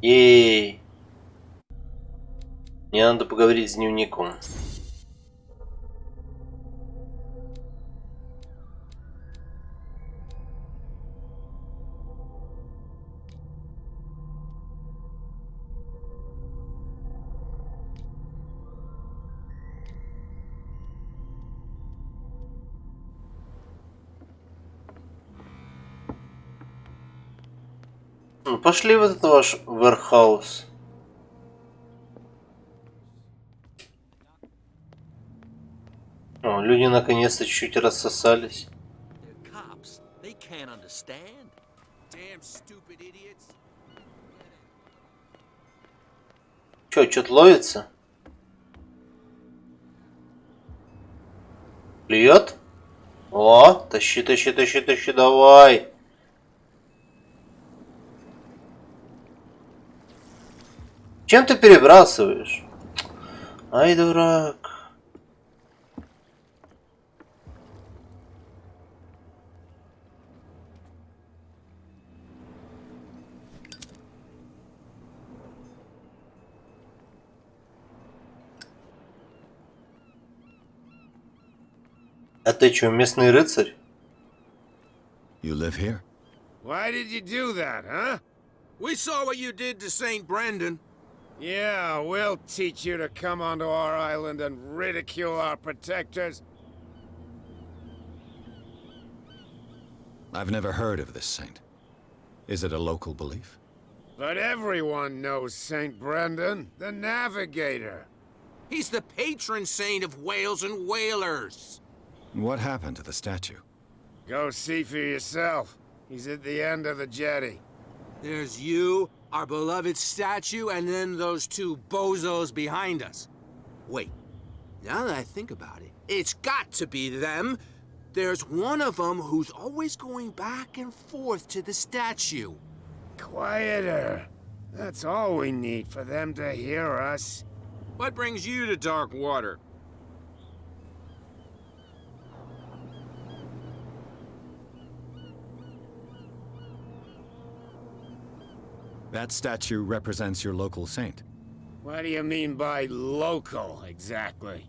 Ей. Мне надо поговорить с дневником. Ну, пошли в этот ваш вэрхаус. О, люди наконец-то чуть рассосались. Чё, что-то ловится? Клюет? О, тащи, тащи, тащи, тащи, давай. Чем ты перебрасываешь? Ай, дурак. А ты чё, местный рыцарь? You live here? Why did you do that, huh? We saw what you did to St. Brendan. Yeah, we'll teach you to come onto our island and ridicule our protectors. I've never heard of this saint. Is it a local belief? But everyone knows St. Brendan, the navigator. He's the patron saint of whales and whalers. What happened to the statue? Go see for yourself. He's at the end of the jetty. There's you, our beloved statue, and then those two bozos behind us. Wait, now that I think about it, it's got to be them. There's one of them who's always going back and forth to the statue. Quieter. That's all we need for them to hear us. What brings you to dark water? That statue represents your local saint. What do you mean by local, exactly?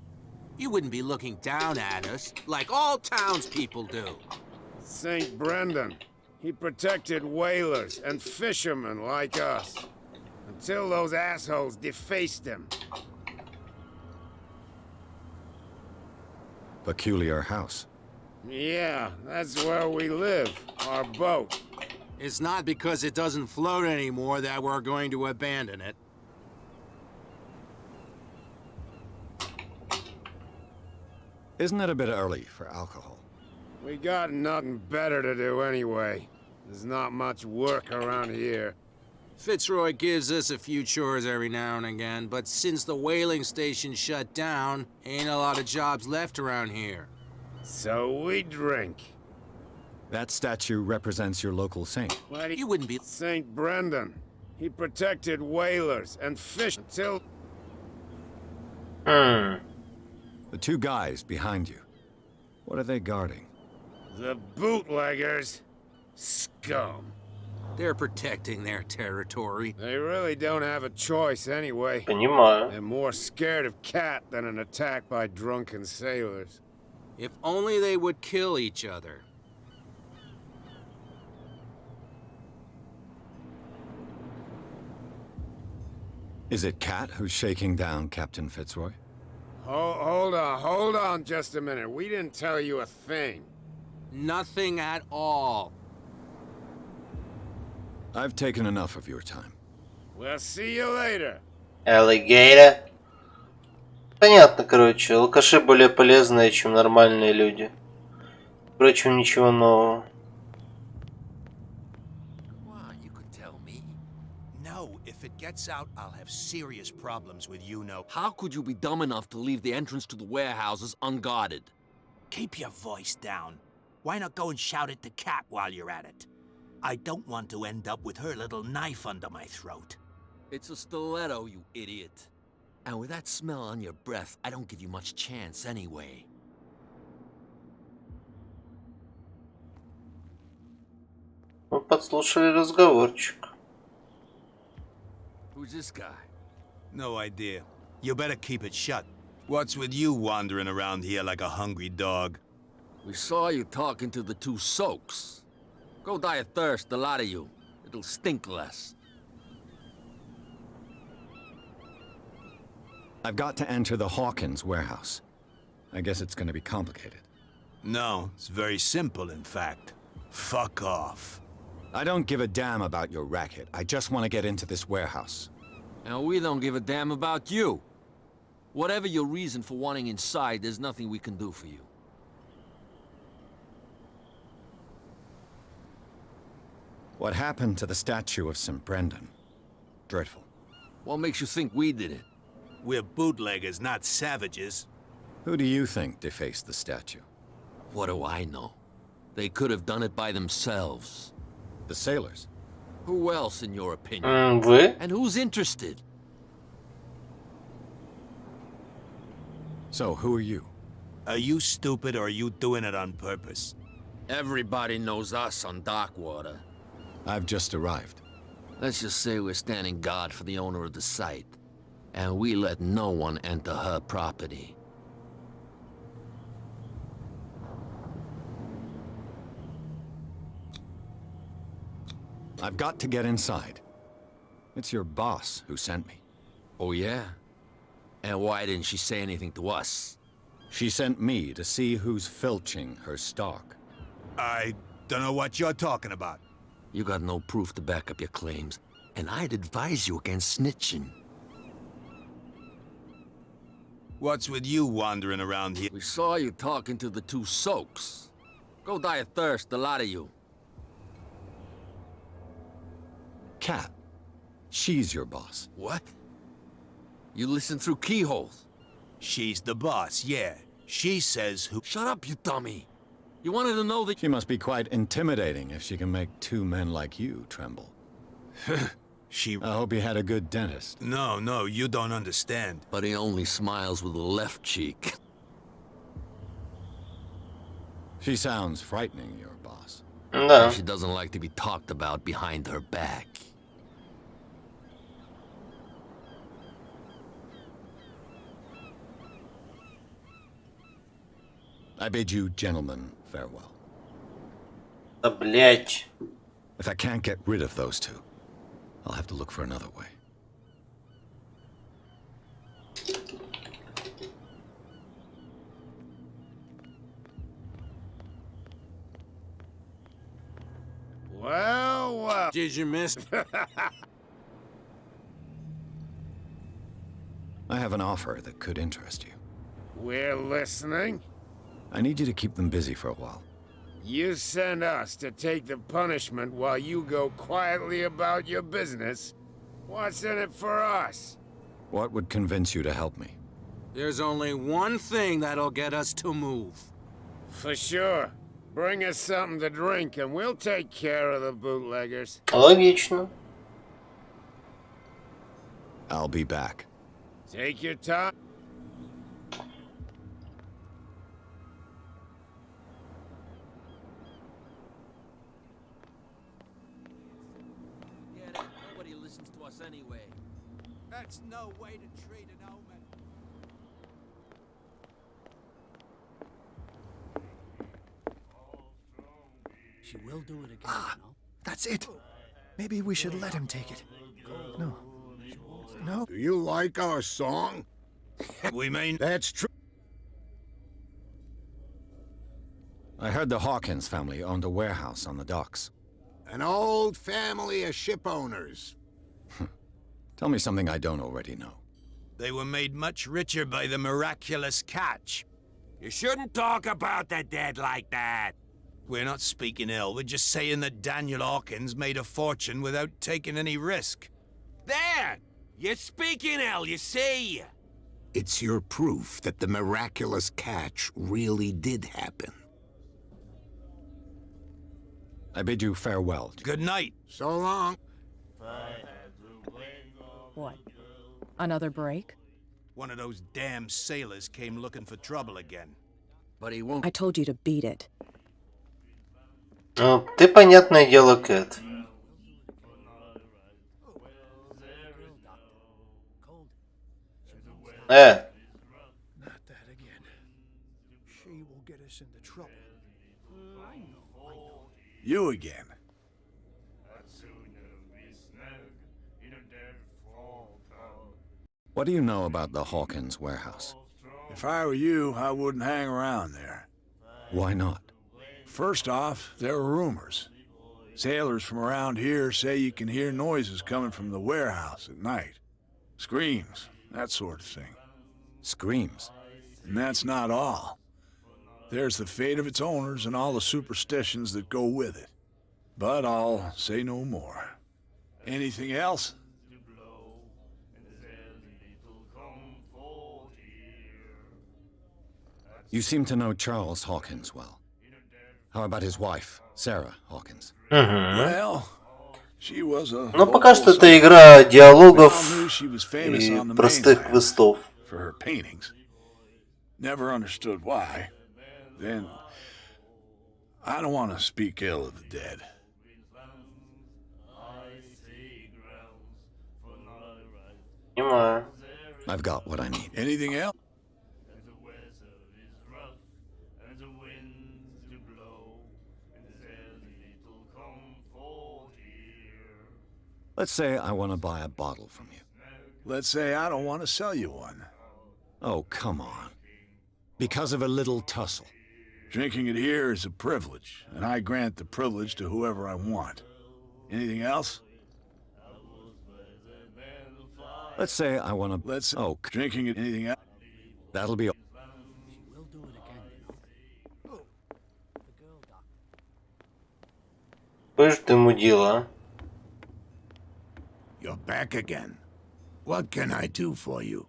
You wouldn't be looking down at us, like all townspeople do. St. Brendan. He protected whalers and fishermen like us. Until those assholes defaced him. Peculiar house. Yeah, that's where we live. Our boat. It's not because it doesn't float anymore that we're going to abandon it. Isn't it a bit early for alcohol? We got nothing better to do anyway. There's not much work around here. Fitzroy gives us a few chores every now and again, but since the whaling station shut down, ain't a lot of jobs left around here. So we drink. That statue represents your local saint. Why do You wouldn't be... St. Brendan. He protected whalers and fish until... The two guys behind you. What are they guarding? The bootleggers. Scum. They're protecting their territory. They really don't have a choice anyway. Понимаю. They're more scared of Cat than an attack by drunken sailors. If only they would kill each other. Is it Cat who's shaking down Captain Fitzroy? Hold on just a minute. We didn't tell you a thing. Nothing at all. I've taken enough of your time. We'll see you later. Alligator. Понятно, короче. Алкаши более полезные, чем нормальные люди. Впрочем, ничего нового. You could tell me. No, if it gets out, I'll have serious problems with you know. How could you be dumb enough to leave the entrance to the warehouses unguarded? Keep your voice down. Why not go and shout at the cat while you're at it? I don't want to end up with her little knife under my throat. It's a stiletto, you idiot. And with that smell on your breath, I don't give you much chance anyway. Мы подслушали разговорчик. Who's this guy? No idea. You better keep it shut. What's with you wandering around here like a hungry dog? We saw you talking to the two soaks. Go die of thirst, the lot of you. It'll stink less. I've got to enter the Hawkins warehouse. I guess it's gonna be complicated. No, it's very simple, in fact. Fuck off. I don't give a damn about your racket. I just want to get into this warehouse. And we don't give a damn about you. Whatever your reason for wanting inside, there's nothing we can do for you. What happened to the statue of St. Brendan? Dreadful. What makes you think we did it? We're bootleggers, not savages. Who do you think defaced the statue? What do I know? They could have done it by themselves. The sailors? Who else, in your opinion? Вы? And who's interested? So, who are you? Are you stupid or are you doing it on purpose? Everybody knows us on Darkwater. I've just arrived. Let's just say we're standing guard for the owner of the site. And we let no one enter her property. I've got to get inside. It's your boss who sent me. Oh, yeah? And why didn't she say anything to us? She sent me to see who's filching her stock. I don't know what you're talking about. You got no proof to back up your claims, and I'd advise you against snitching. What's with you wandering around here? We saw you talking to the two soaks. Go die of thirst, the lot of you. Cat. She's your boss. What? You listen through keyholes. She's the boss, yeah. She says who... Shut up, you dummy. You wanted to know that... She must be quite intimidating if she can make two men like you tremble. She... I hope you had a good dentist. No, you don't understand. But he only smiles with the left cheek. She sounds frightening, your boss. Да. She doesn't like to be talked about behind her back. I bid you gentlemen farewell. Да, блять. If I can't get rid of those two, I'll have to look for another way. Well. Did you miss? I have an offer that could interest you. We're listening. I need you to keep them busy for a while. You send us to take the punishment while you go quietly about your business. What's in it for us? What would convince you to help me? There's only one thing that'll get us to move. For sure. Bring us something to drink and we'll take care of the bootleggers. Логично. I'll be back. Take your time. Get it? Nobody listens to us anyway. That's no way to treat an omen. She will do it again, no? That's it. Maybe we should let him take it. No. No. Do you like our song? We mean... That's true. I heard the Hawkins family owned a warehouse on the docks. An old family of ship owners. Tell me something I don't already know. They were made much richer by the miraculous catch. You shouldn't talk about the dead like that. We're not speaking ill, we're just saying that Daniel Hawkins made a fortune without taking any risk. There! You're speaking ill, you see? It's your proof that the miraculous catch really did happen. I bid you farewell. Good night. So long. What? Another break? One of those damn sailors came looking for trouble again. But he won't... I told you to beat it. Ну, ты, понятное дело, Кэт. Not that again. She will get us into trouble. I know. You again. What do you know about the Hawkins warehouse? If I were you, I wouldn't hang around there. Why not? First off, there are rumors. Sailors from around here say you can hear noises coming from the warehouse at night. Screams, that sort of thing. Screams? And that's not all. There's the fate of its owners and all the superstitions that go with it. But I'll say no more. Anything else? You seem to know Charles Hawkins well. How about his wife, Sarah Hawkins? Well, she was a Ну, пока что local это игра We all диалогов knew she was famous и on the простых mainland квестов. for her paintings. Never understood why. Then, I don't want to speak ill of the dead. Понимаю. I've got what I need. Anything else? Let's say I want to buy a bottle from you. Let's say I don't want to sell you one. Oh, come on. Because of a little tussle. Drinking it here is a privilege, and I grant the privilege to whoever I want. Anything else? Let's say I want to... Let's... Oh, Drinking it... Anything else? that'll be... She will do it again, you know. The girl doctor. Пышь ты мудила. You're back again. What can I do for you?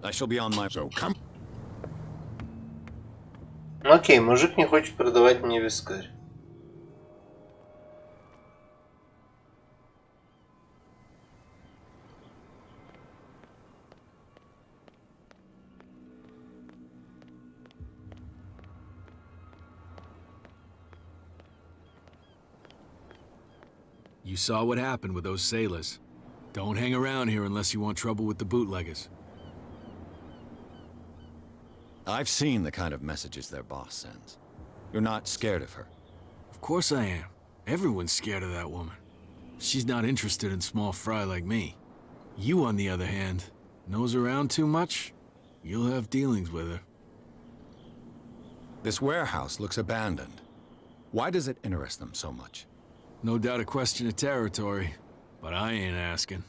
I shall be on my... So come. Окей, мужик не хочет продавать мне вискарь. You saw what happened with those sailors. Don't hang around here unless you want trouble with the bootleggers. I've seen the kind of messages their boss sends. You're not scared of her. Of course I am. Everyone's scared of that woman. She's not interested in small fry like me. You, on the other hand, nose around too much, you'll have dealings with her. This warehouse looks abandoned. Why does it interest them so much? No doubt a question of territory, but I ain't asking.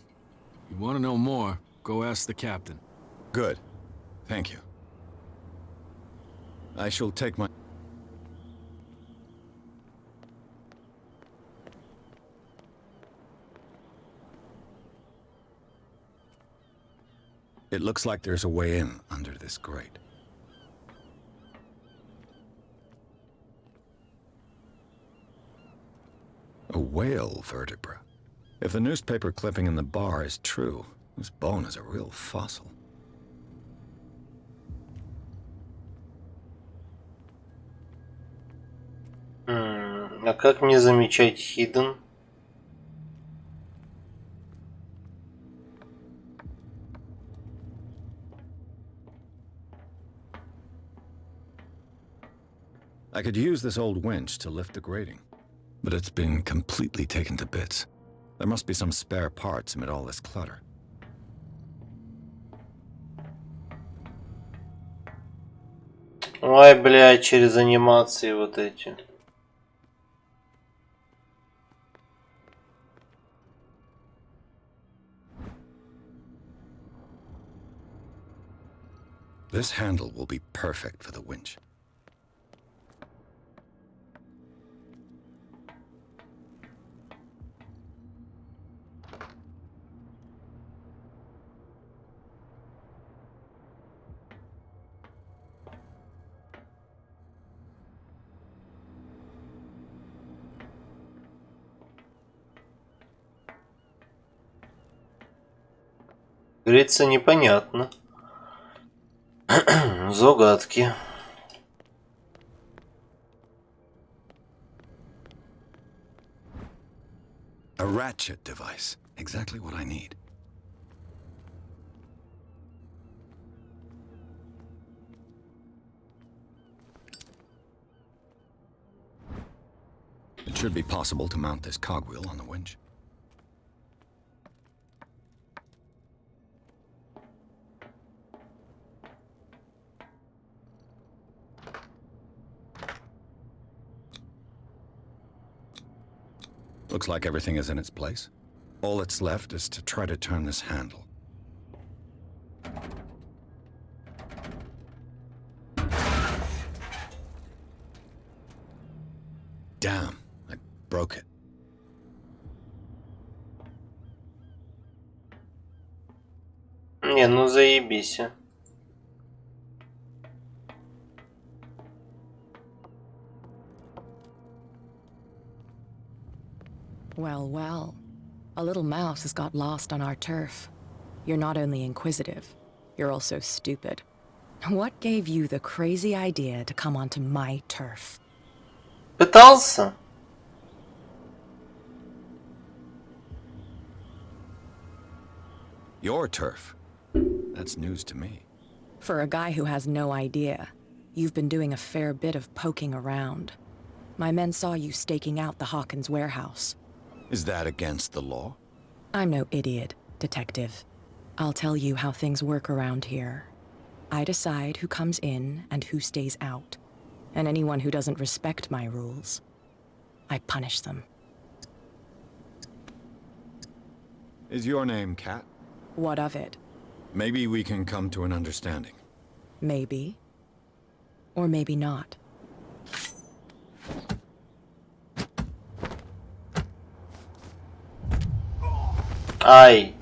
You want to know more, go ask the captain. Good. Thank you. I shall take my... It looks like there's a way in under this grate. A whale vertebra. If the newspaper clipping in the bar is true, this bone is a real fossil. А как мне замечать hidden? I could use this old winch to lift the grating, but it's been completely taken to bits. There must be some spare parts amid all this clutter. Ой, блядь, через анимации вот эти. This handle will be perfect for the winch. Говорится, непонятно. Загадки. A ratchet device. Exactly what I need. It should be possible to mount this cogwheel on the winch. Looks like everything is in its place. All that's left is to try to turn this handle. Damn, I broke it. Не, ну заебись. Well, well. A little mouse has got lost on our turf. You're not only inquisitive, you're also stupid. What gave you the crazy idea to come onto my turf? Пытался. Your turf? That's news to me. For a guy who has no idea, you've been doing a fair bit of poking around. My men saw you staking out the Hawkins warehouse. Is that against the law? I'm no idiot, detective. I'll tell you how things work around here. I decide who comes in and who stays out. And anyone who doesn't respect my rules, I punish them. Is your name Kat? What of it? Maybe we can come to an understanding. Maybe. Or maybe not. Ай.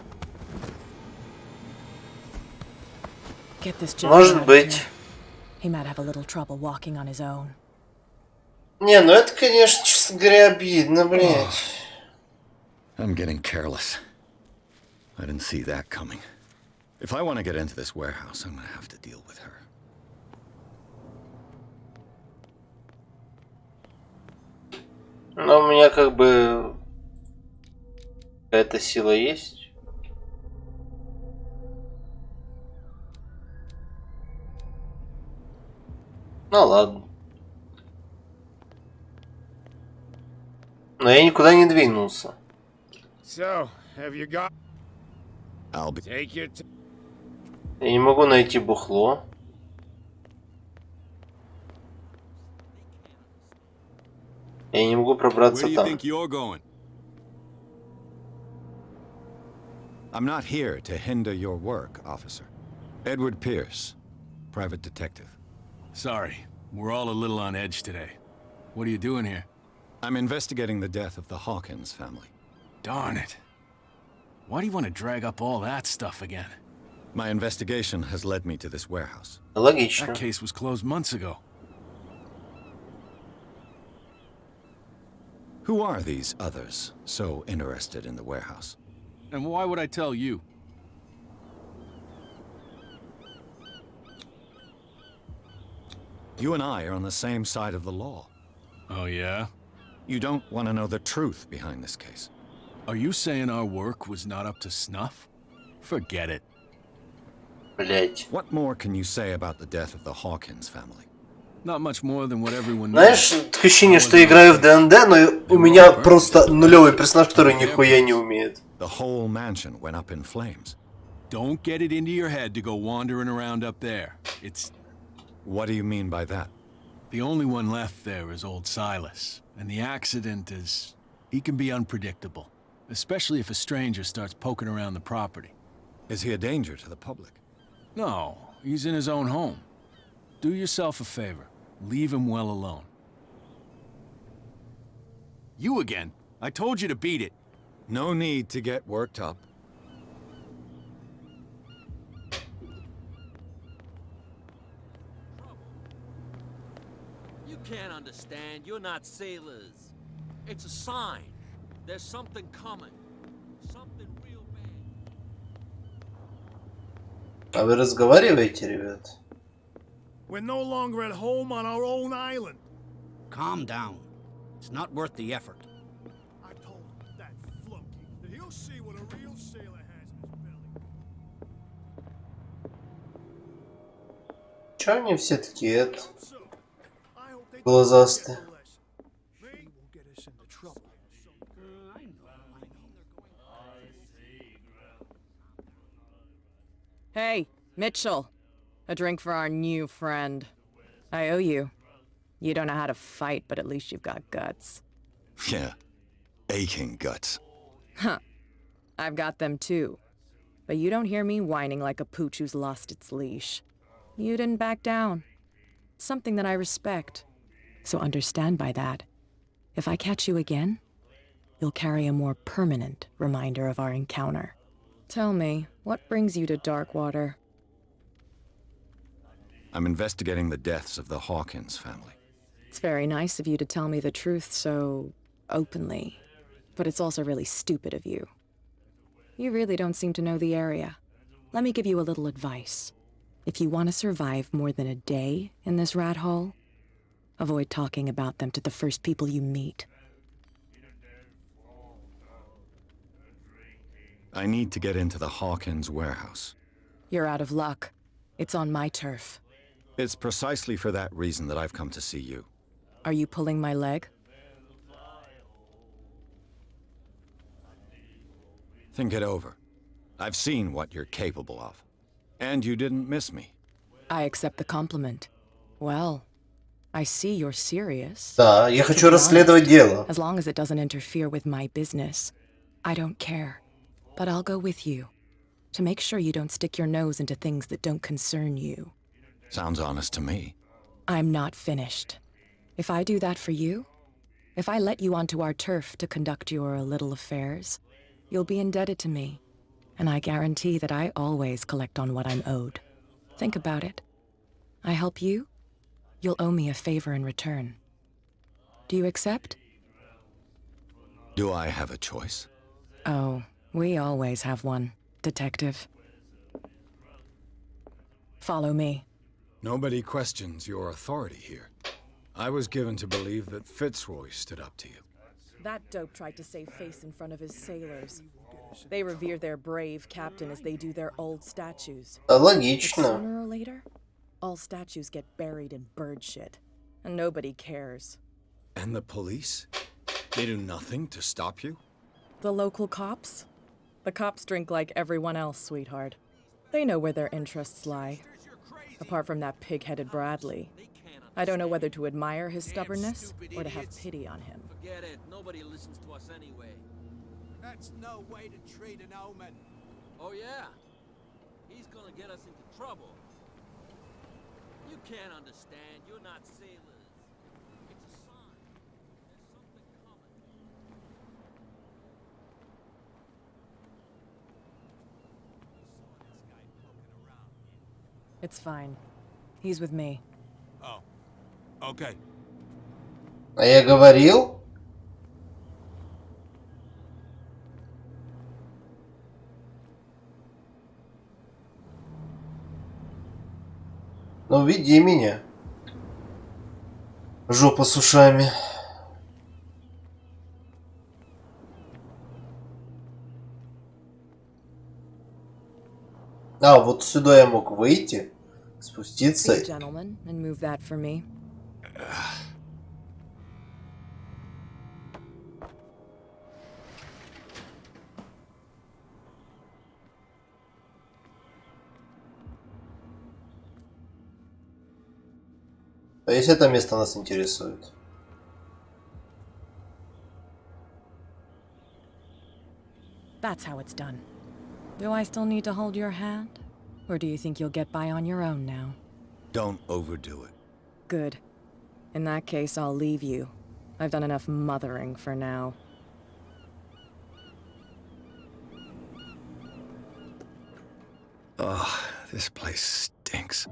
Get this job Может out of быть. here. He might have a little trouble walking on his own. Не, ну это, конечно, честно говоря, обидно, блядь. I'm getting careless. I didn't see that coming. If I want to get into this warehouse, I'm gonna have to deal with her. Но у меня как бы какая-то сила есть. Ну ладно. Но я никуда не двинулся. So, have you got? I'll be... Take your Я не могу найти бухло. Я не могу пробраться там. I'm not here to hinder your work, officer. Edward Pierce, private detective. Sorry, we're all a little on edge today. What are you doing here? I'm investigating the death of the Hawkins family. Darn it. Why do you want to drag up all that stuff again? My investigation has led me to this warehouse. Логично. That case was closed months ago. Who are these others so interested in the warehouse? And why would I tell you? You and I are on the same side of the law. Oh, yeah? You don't want to know the truth behind this case. Are you saying our work was not up to snuff? Forget it. Блять. What more can you say about the death of the Hawkins family? Not much more than what everyone knows. Знаешь, такое ощущение, что я играю в ДНД, но у меня просто нулевый персонаж, который нихуя не умеет. The whole mansion went up in flames. Don't get it into your head to go wandering around up there. It's... What do you mean by that? The only one left there is old Silas. And the accident is... He can be unpredictable. Especially if a stranger starts poking around the property. Is he a danger to the public? No, he's in his own home. Do yourself a favor. Leave him well alone. You again. I told you to beat it. No need to get worked up. You can't understand. You're not sailors. It's a sign. There's something coming. Something real bad. А вы разговариваете, ребят? We're no longer at home on our own island. Calm down. It's not worth the effort. I told that Чё они все такие глазастые? Hey, Mitchell. A drink for our new friend. I owe you. You don't know how to fight, but at least you've got guts. Yeah. Aching guts. Huh. I've got them too. But you don't hear me whining like a pooch who's lost its leash. You didn't back down. Something that I respect. So understand by that, if I catch you again, you'll carry a more permanent reminder of our encounter. Tell me, what brings you to Darkwater? I'm investigating the deaths of the Hawkins family. It's very nice of you to tell me the truth so openly, but it's also really stupid of you. You really don't seem to know the area. Let me give you a little advice. If you want to survive more than a day in this rat hole, avoid talking about them to the first people you meet. I need to get into the Hawkins warehouse. You're out of luck. It's on my turf. It's precisely for that reason that I've come to see you. Are you pulling my leg? Think it over. I've seen what you're capable of. And you didn't miss me. I accept the compliment. Well, I see you're serious. Да, я хочу расследовать дело. As long as it doesn't interfere with my business, I don't care. But I'll go with you to make sure you don't stick your nose into things that don't concern you. Sounds honest to me. I'm not finished. If I do that for you, if I let you onto our turf to conduct your little affairs, you'll be indebted to me. And I guarantee that I always collect on what I'm owed. Think about it. I help you, you'll owe me a favor in return. Do you accept? Do I have a choice? Oh, we always have one, Detective. Follow me. Nobody questions your authority here. I was given to believe that Fitzroy stood up to you. That dope tried to save face in front of his sailors. They revere their brave captain as they do their old statues. But Логично. sooner or later, all statues get buried in bird shit, and nobody cares. And the police? They do nothing to stop you? The local cops? The cops drink like everyone else, sweetheart. They know where their interests lie. Apart from that pig-headed Bradley. I don't know whether to admire his stubbornness or to have pity on him. Forget it. Nobody listens to us anyway. That's no way to treat an omen. Oh, yeah? He's gonna get us into trouble. You can't understand. You're not sailors. It's a sign. There's something coming. It's fine. He's with me. Oh. Okay. А я говорил? Ну, веди меня. Жопа с ушами. А, вот сюда я мог выйти, спуститься. Be a gentleman and move that for me. То есть это место нас интересует. That's how it's done. Do I still need to hold your hand? Or do you think you'll get by on your own now? Don't overdo it. Good. In that case, I'll leave you. I've done enough mothering for now. Ugh, this place stinks.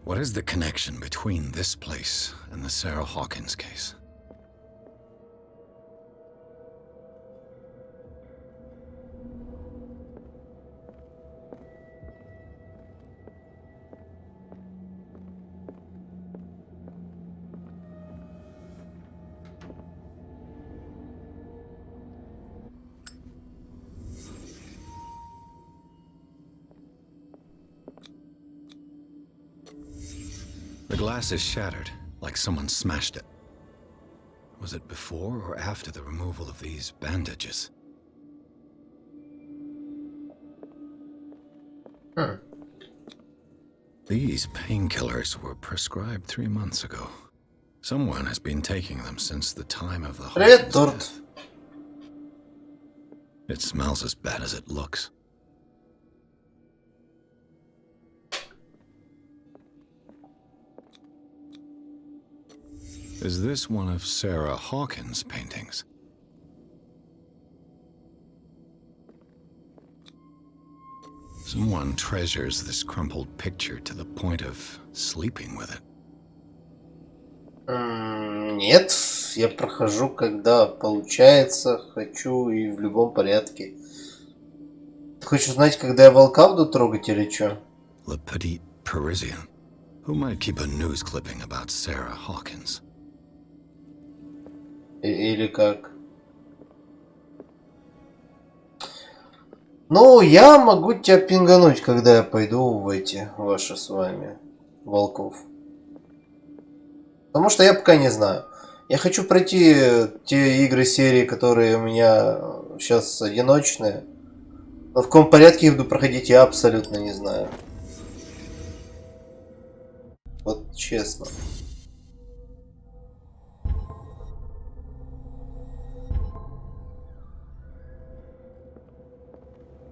What is the connection between this place and the Sarah Hawkins case? The glass is shattered, like someone smashed it. Was it before or after the removal of these bandages? These painkillers were prescribed 3 months ago. Someone has been taking them since the time of the Hawkins death. It smells as bad as it looks. Is this one of Sarah Hawkins' paintings? Someone treasures this crumpled picture to the point of sleeping with it. Нет, я прохожу, когда получается, хочу и в любом порядке. Ты хочешь узнать, когда я волка буду трогать или что? Le Petit Parisien. Who might keep a news clipping about Sarah Hawkins? Или как? Ну, я могу тебя пингануть, когда я пойду в эти ваши с вами волков. Потому что я пока не знаю. Я хочу пройти те игры серии, которые у меня сейчас одиночные. Но в каком порядке их буду проходить, я абсолютно не знаю. Вот честно.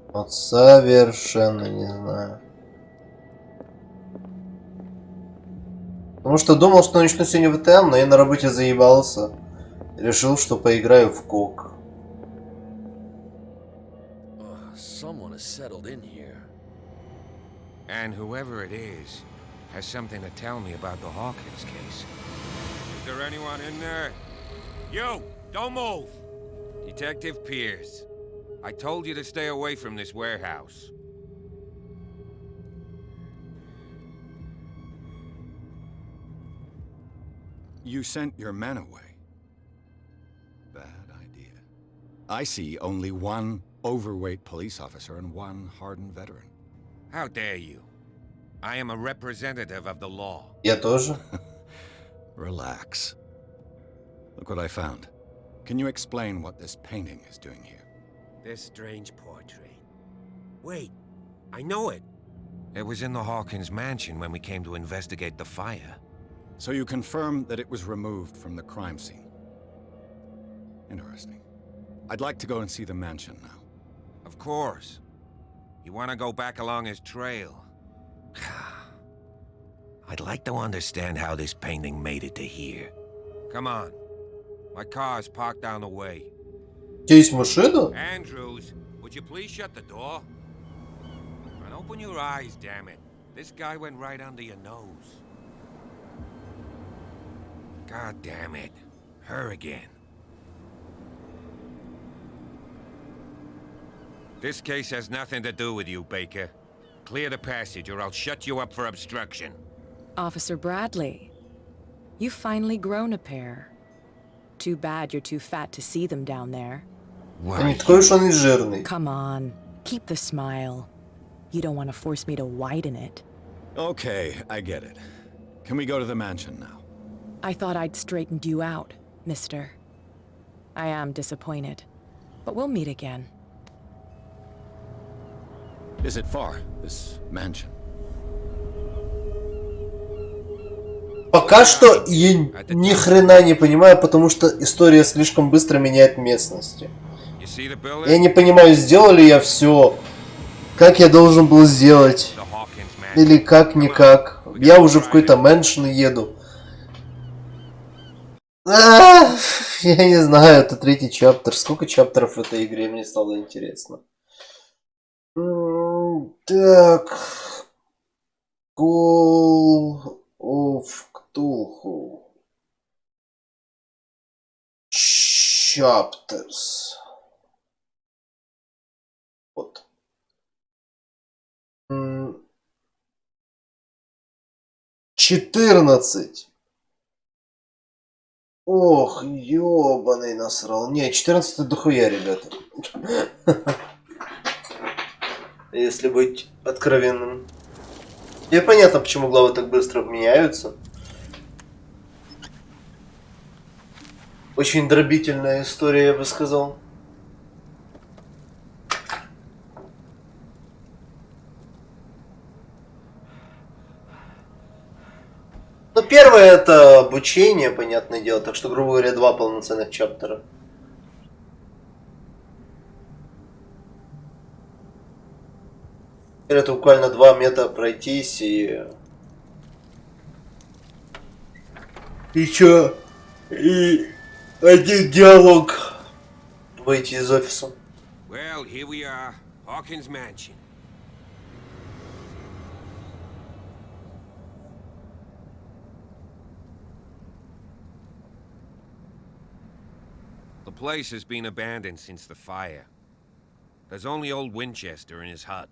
Вот совершенно не знаю. Потому что думал, что начну сегодня в этом, но я на работе заебался. Решил, что поиграю в кок. Someone has settled in here. And whoever it is has something to tell me about the Hawkins case. Is there anyone in there? You! Don't move! Detective Pierce. I told you to stay away from this warehouse. You sent your men away. Bad idea. I see only one overweight police officer and one hardened veteran. How dare you? I am a representative of the law. Я тоже. Relax. Look what I found. Can you explain what this painting is doing here? This strange portrait. Wait, I know it. It was in the Hawkins mansion when we came to investigate the fire. So you confirm that it was removed from the crime scene. Interesting. I'd like to go and see the mansion now. Of course. You want to go back along his trail? I'd like to understand how this painting made it to here. Come on. My car's parked down the way. Есть машина? Andrews, would you please shut the door? And open your eyes, damn it. This guy went right under your nose. God damn it. Her again. This case has nothing to do with you, Baker. Clear the passage or I'll shut you up for obstruction. Officer Bradley, you've finally grown a pair. Too bad you're too fat to see them down there. Не такой уж он и жирный. Come on, keep the smile. You don't want to force me to widen it. Okay, I get it. Can we go to the mansion now? I thought I'd straightened you out, mister. I am disappointed, but we'll meet again. Is it far, this mansion? Пока что я ни хрена не понимаю, потому что история слишком быстро меняет местности. Я не понимаю, сделал ли я все, как я должен был сделать, или как-никак. Я уже в какой-то мэншн еду. Я не знаю, это третий чаптер. Сколько чаптеров в этой игре, мне стало интересно. Так. Call of Cthulhu. Chapters. Вот. 14. Ох, ёбаный насрал. Не, 14 дохуя, ребята. Если быть откровенным. Мне понятно, почему главы так быстро меняются. Очень дробительная история, я бы сказал. Ну, первое это обучение, понятное дело, так что, грубо говоря, 2 полноценных чаптера. Это буквально 2 мета пройтись и чё? И один диалог выйти из офиса. Well, here we are, Hawkins Mansion. The place has been abandoned since the fire. There's only old Winchester in his hut.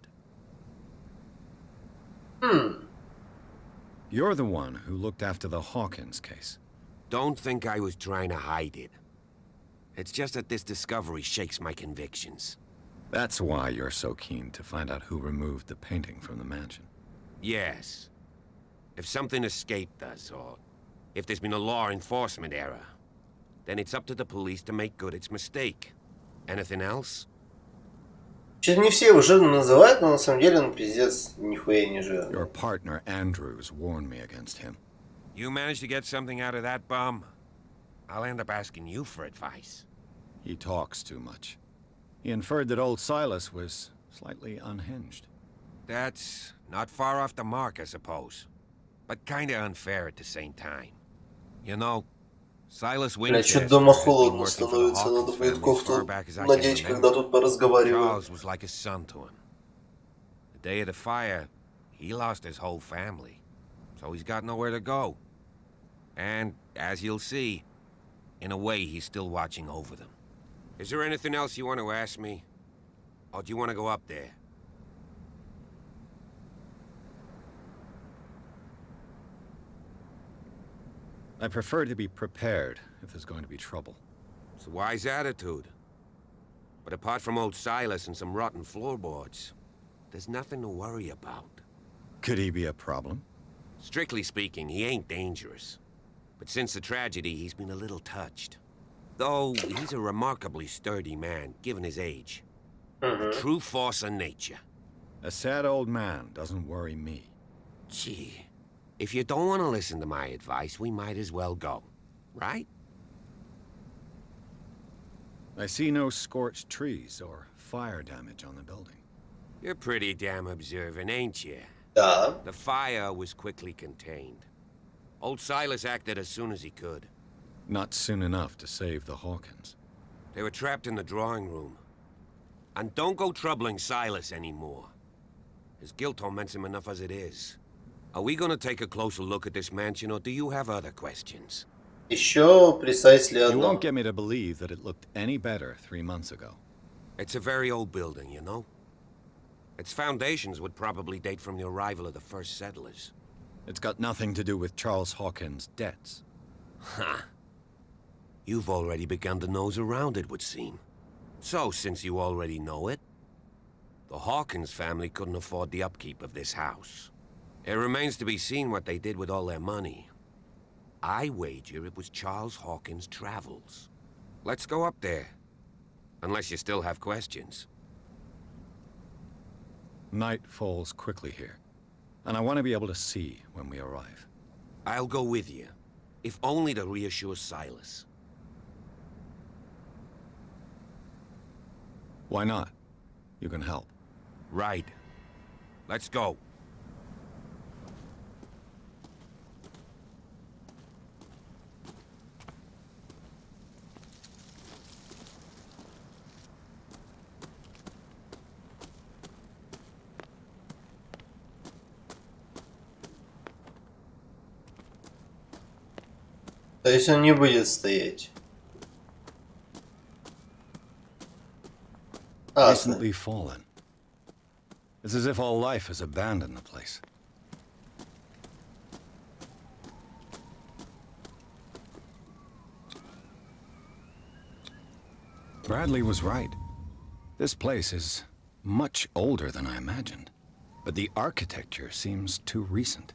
You're the one who looked after the Hawkins case. Don't think I was trying to hide it. It's just that this discovery shakes my convictions. That's why you're so keen to find out who removed the painting from the mansion. Yes. If something escaped us, or if there's been a law enforcement error, then it's up to the police to make good its mistake. Anything else? Чуть не все его жирно называют, но на самом деле он пиздец нихуя не жирный. Your partner Andrews warned me against him. You managed to get something out of that bum? I'll end up asking you for advice. He talks too much. He inferred that old Silas was slightly unhinged. That's not far off the mark, I suppose. But kinda unfair at the same time. You know, Silas Winchester чуть дома has been холодно working for the становится, надо Hawkins будет family as кофту far back as I can надеть, remember. когда тут поразговариваем. Charles was like a son to him. The day of the fire, he lost his whole family, so he's got nowhere to go. And, as you'll see, in a way, he's still watching over them. Is there anything else you want to ask me? Or do you want to go up there? I prefer to be prepared if there's going to be trouble. It's a wise attitude. But apart from old Silas and some rotten floorboards, there's nothing to worry about. Could he be a problem? Strictly speaking, he ain't dangerous. But since the tragedy, he's been a little touched. Though, he's a remarkably sturdy man, given his age. A true force of nature. A sad old man doesn't worry me. Gee, if you don't want to listen to my advice, we might as well go. Right? I see no scorched trees or fire damage on the building. You're pretty damn observant, ain't you? Да. The fire was quickly contained. Old Silas acted as soon as he could. Not soon enough to save the Hawkins. They were trapped in the drawing room. And don't go troubling Silas anymore. His guilt torments him enough as it is. Are we gonna take a closer look at this mansion, or do you have other questions? Еще precisely You одно. won't get me to believe that it looked any better 3 months ago. It's a very old building, you know? Its foundations would probably date from the arrival of the first settlers. It's got nothing to do with Charles Hawkins' debts. Huh. You've already begun to nose around, it would seem. So, since you already know it, the Hawkins family couldn't afford the upkeep of this house. It remains to be seen what they did with all their money. I wager it was Charles Hawkins' travels. Let's go up there. Unless you still have questions. Night falls quickly here, and I want to be able to see when we arrive. I'll go with you, if only to reassure Silas. Why not? You can help. Right. Let's go. То есть он не будет стоять. Recently fallen. It's as if all life has abandoned the place. Bradley was right. This place is much older than I imagined. but the architecture seems too recent.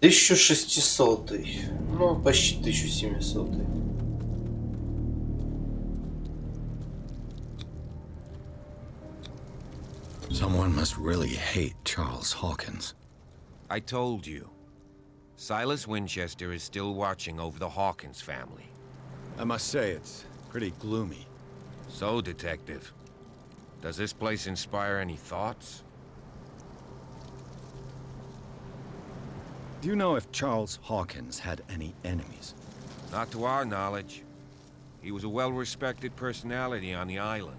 $1600, ну почти 1700. Someone must really hate Charles Hawkins. I told you. Silas Winchester is still watching over the Hawkins family. I must say, it's pretty gloomy. So, Detective, does this place inspire any thoughts? Do you know if Charles Hawkins had any enemies? Not to our knowledge. He was a well-respected personality on the island.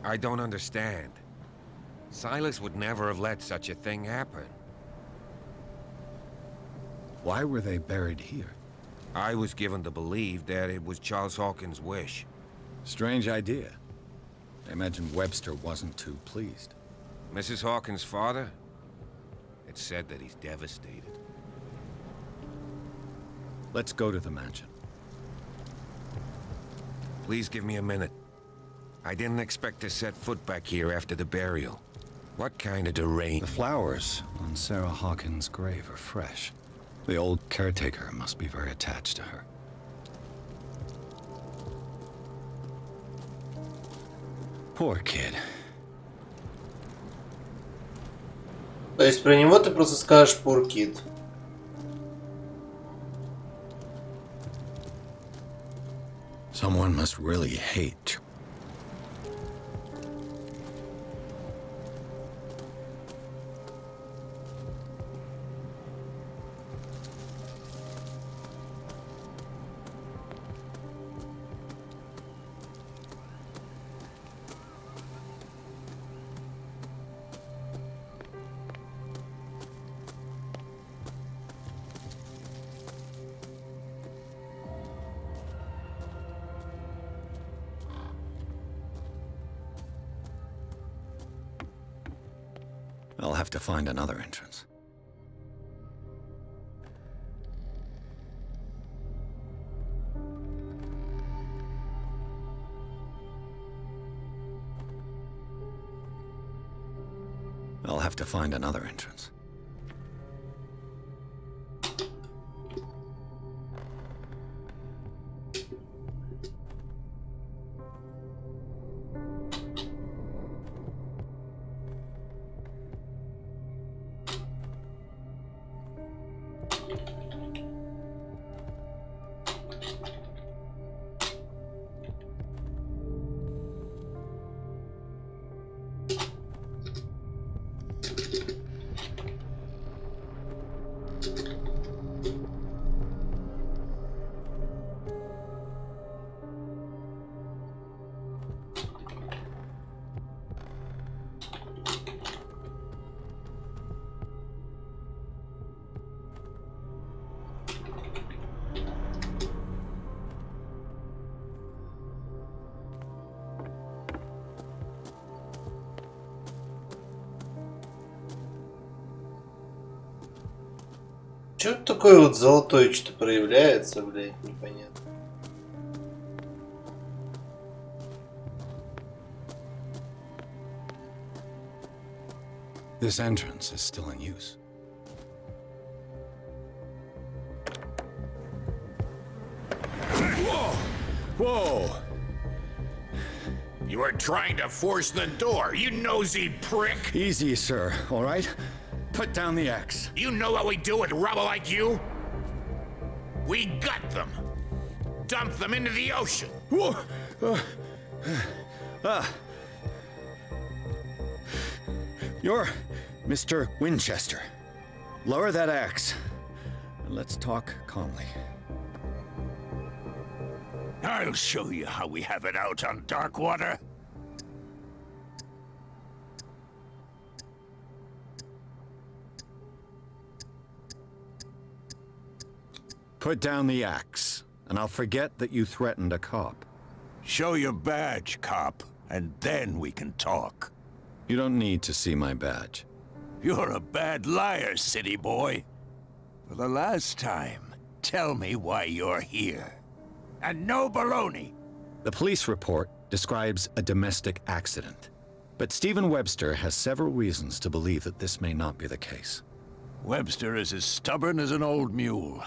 I don't understand. Silas would never have let such a thing happen. Why were they buried here? I was given to believe that it was Charles Hawkins' wish. Strange idea. I imagine Webster wasn't too pleased. Mrs. Hawkins' father? It's said that he's devastated. Let's go to the mansion. Please give me a minute. I didn't expect to set foot back here after the burial. What kind of deranged... The flowers on Sarah Hawkins' grave are fresh. The old caretaker must be very attached to her. Poor kid. То есть про него ты просто скажешь poor kid. Someone must really hate. I'll have to find another entrance. I'll have to find another entrance. Чё такое вот золотое что-то проявляется, блядь, непонятно. This entrance is still in use. Whoa! Whoa! You are trying to force the door, you nosy prick! Easy, sir, all right? Put down the axe. You know what we do with rubble like you? We gut them. Dump them into the ocean. Whoa! You're Mr. Winchester. Lower that axe, and let's talk calmly. I'll show you how we have it out on Darkwater. Put down the axe, and I'll forget that you threatened a cop. Show your badge, cop, and then we can talk. You don't need to see my badge. You're a bad liar, city boy. For the last time, tell me why you're here. And no baloney. The police report describes a domestic accident, but Stephen Webster has several reasons to believe that this may not be the case. Webster is as stubborn as an old mule.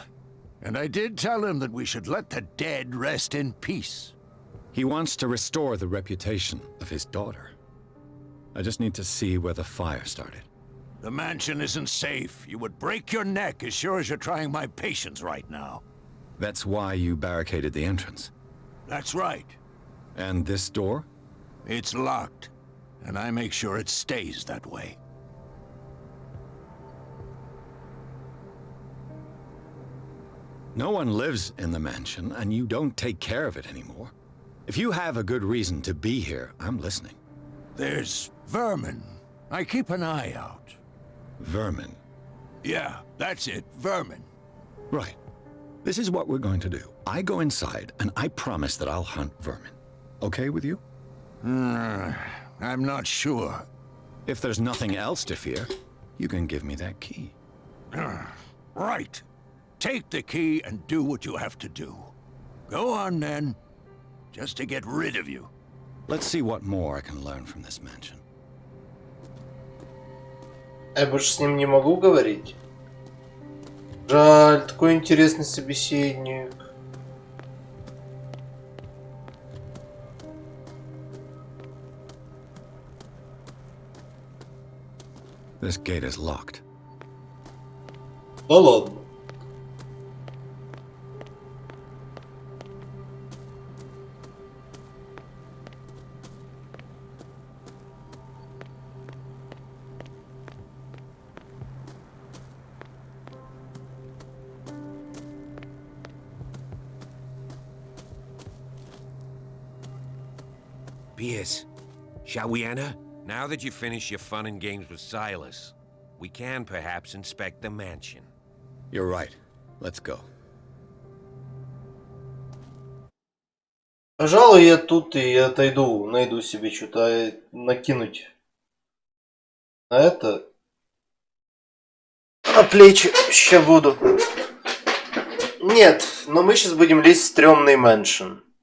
And I did tell him that we should let the dead rest in peace. He wants to restore the reputation of his daughter. I just need to see where the fire started. The mansion isn't safe. You would break your neck as sure as you're trying my patience right now. That's why you barricaded the entrance. That's right. And this door? It's locked, and I make sure it stays that way. No one lives in the mansion, and you don't take care of it anymore. If you have a good reason to be here, I'm listening. There's vermin. I keep an eye out. Vermin? Yeah, that's it, vermin. Right. This is what we're going to do. I go inside, and I promise that I'll hunt vermin. Okay with you? I'm not sure. If there's nothing else to fear, you can give me that key. Right. Take the key and do what you have to do. Go on, then. Just to get rid of you. Let's see what more I can learn from this mansion. Я больше с ним не могу говорить. Жаль, такой интересный собеседник. This gate is locked. Да ладно. Pierce, shall we enter? Now that you've finished your fun and games with Silas, we can perhaps inspect the mansion. You're right. Let's go. Пожалуй, я тут и отойду, найду себе что-то накинуть. А это на плечи ща буду. Нет, но мы сейчас будем лезть в стрёмный мэншн.